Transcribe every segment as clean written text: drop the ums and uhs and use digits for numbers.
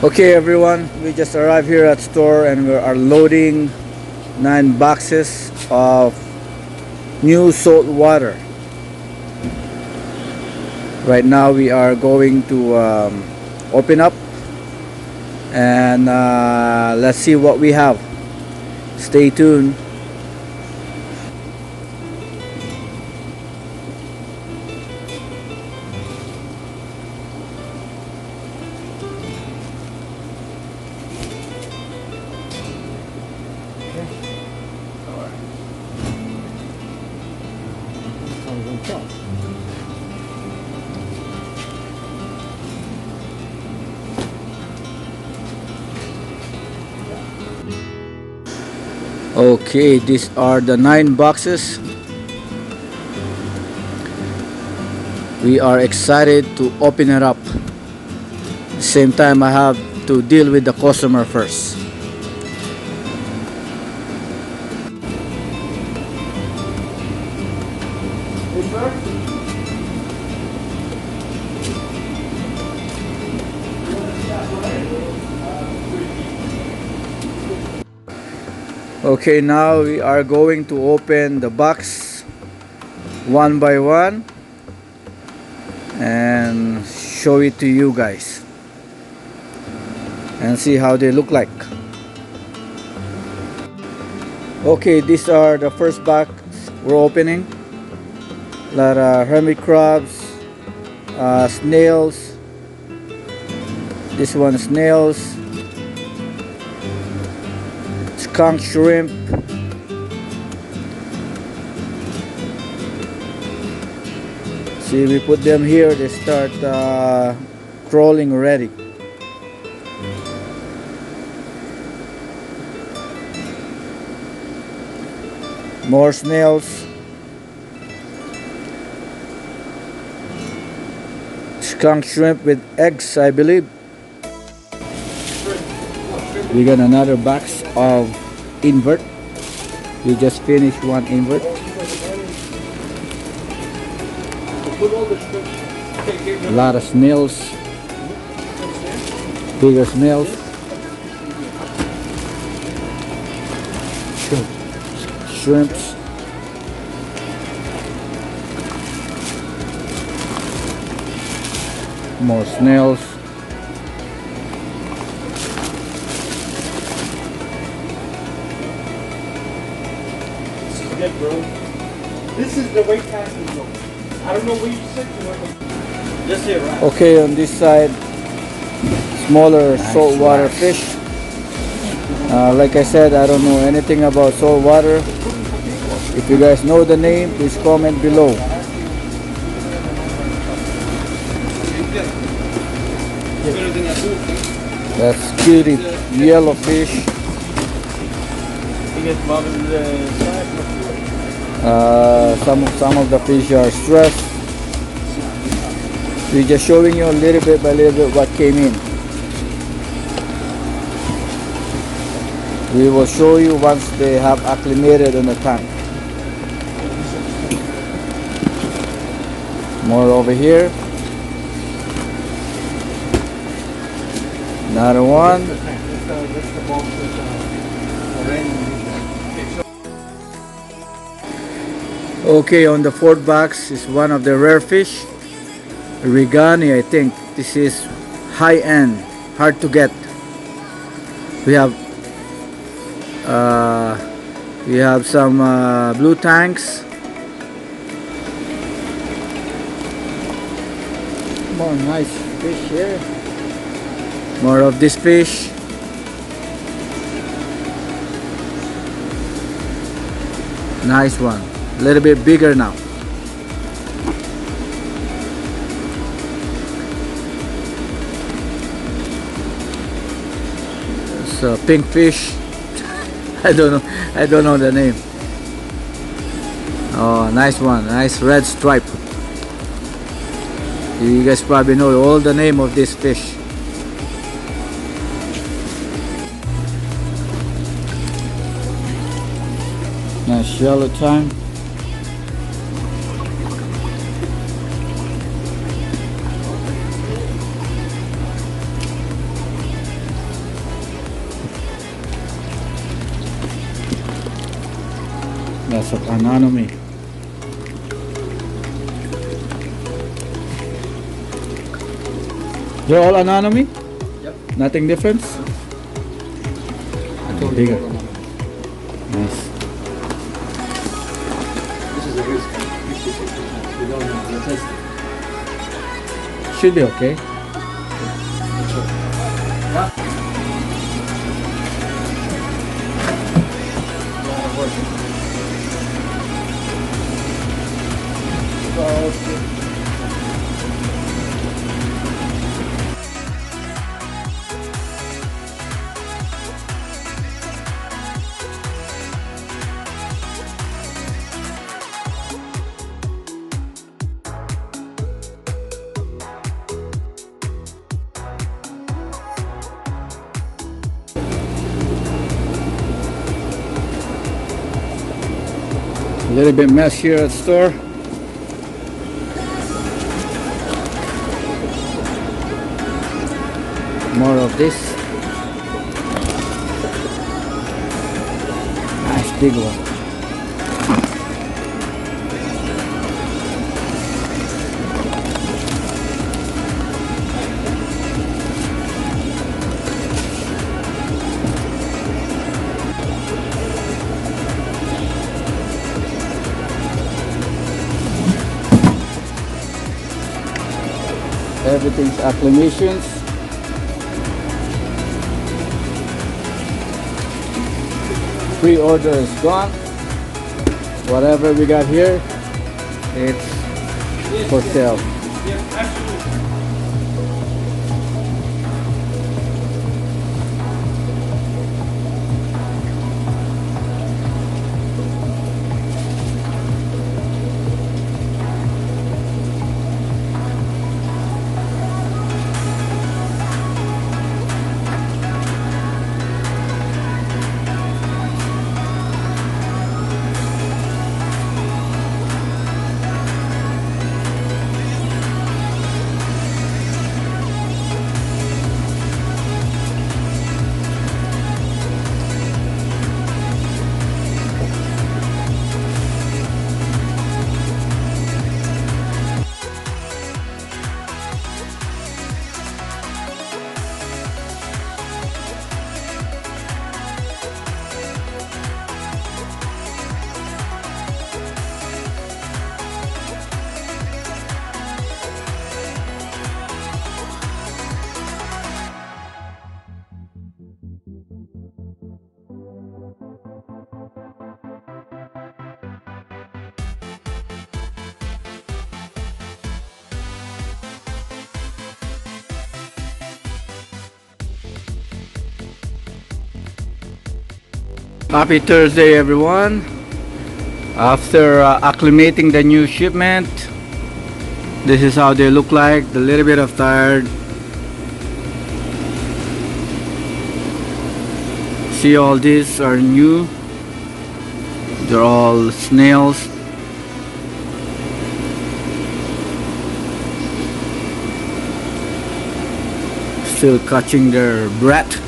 Okay everyone, we just arrived here at store and we are loading 9 boxes of new salt water. Right now we are going to open up and let's see what we have. Stay tuned. Okay, these are the 9 boxes. We are excited to open it up. At the same time, I have to deal with the customer first. Okay, now we are going to open the box one by one and show it to you guys and see how they look like. Okay, these are the first box we're opening. A lot of hermit crabs, snails. This one snails, skunk shrimp, see, we put them here, they start crawling already. More snails, skunk shrimp with eggs, I believe. We got another box of invert. We just finished one invert. A lot of snails, bigger snails, shrimps, more snails. Good, bro. This is the weight casting zone. I don't know where you sit to work. Just here, right? Okay, on this side, smaller saltwater fish. Like I said, I don't know anything about saltwater. If you guys know the name, please comment below. That's cutie yellow fish. Some of the fish are stressed. We're just showing you a little bit by little bit what came in. We will show you once they have acclimated in the tank. More over here. Another one. Okay, on the fourth box is one of the rare fish, Regani, I think. This is high end, hard to get. We have some blue tanks. More nice fish here. More of this fish. Nice one. A little bit bigger now. It's a pink fish. I don't know the name. Oh, nice one. Nice red stripe. You guys probably know all the name of this fish. Nice yellow tang. Lots of anemone. They're all anemone? Yep. Nothing different? Bigger. Nice. This is a risk. 56%. We don't know. We'll test it. Should be okay. Yeah. A lot of work. A little bit mess here at the store. More of this. Nice big one. Everything's acclimations. Pre-order is gone. Whatever we got here, it's for sale. Yeah, absolutely. Happy Thursday, everyone. After acclimating the new shipment, this is how they look like. A little bit of tired. See, all these are new. They're all snails. Still catching their breath.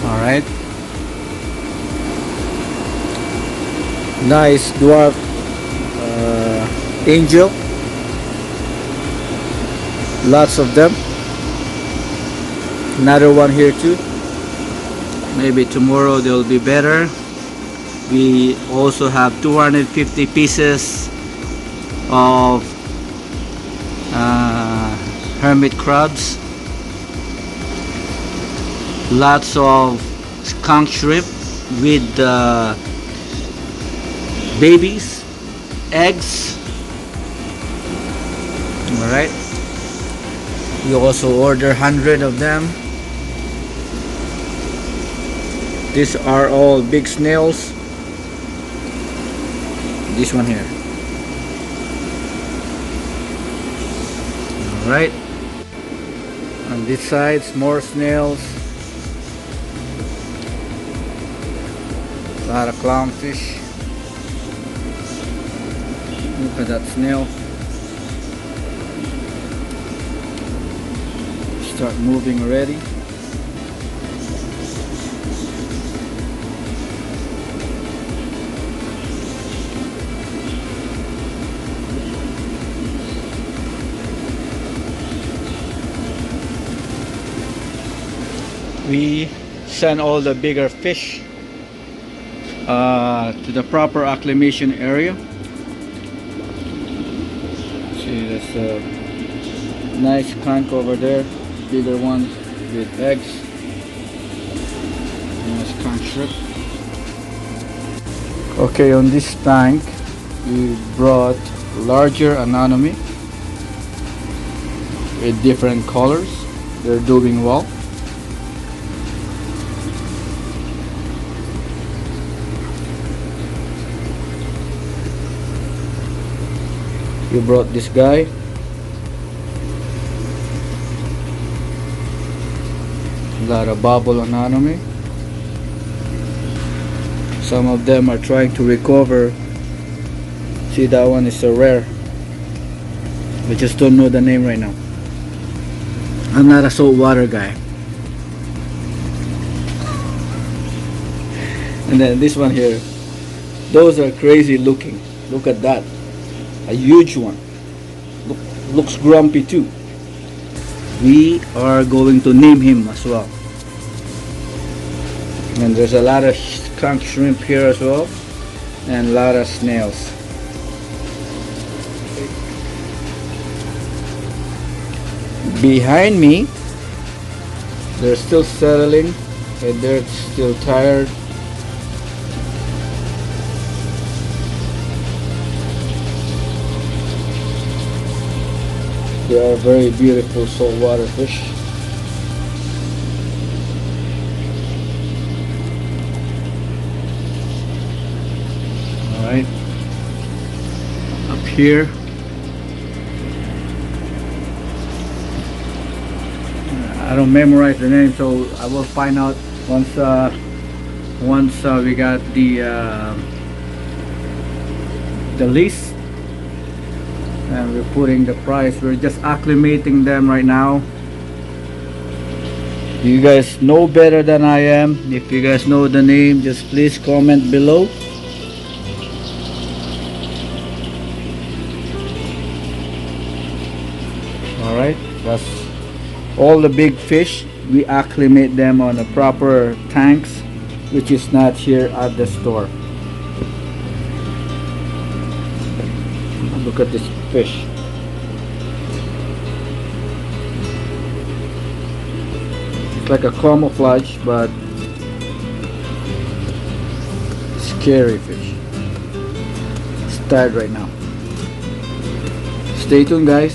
Alright. Nice dwarf angel. Lots of them. Another one here too. Maybe tomorrow they'll be better. We also have 250 pieces of hermit crabs. Lots of skunk shrimp with babies, eggs. Alright. We also order 100 of them. These are all big snails. This one here. Alright. On this side, more snails. A lot of clownfish. Look at that snail. Start moving already. we send all the bigger fish to the proper acclimation area. See, that's a nice conch over there, bigger ones with eggs. Nice conch shrimp. Okay, on this tank we brought larger anemone with different colors. They're doing well. We brought this guy. A lot of bubble anemone. Some of them are trying to recover. See, that one is so rare. We just don't know the name right now. I'm not a saltwater guy. And then this one here, those are crazy looking. Look at that, a huge one. Looks grumpy too. We are going to name him as well. And there's a lot of skunk shrimp here as well, and a lot of snails. Behind me, they're still settling and they're still tired. They are very beautiful saltwater fish. Alright, up here I don't memorize the name, so I will find out once we got the list, and we're putting the price. We're just acclimating them right now. You guys know better than I am. If you guys know the name, just please comment below. Alright, that's all the big fish. We acclimate them on the proper tanks, which is not here at the store. Look at this fish. It's like a camouflage, but scary fish. It's tired right now. Stay tuned, guys.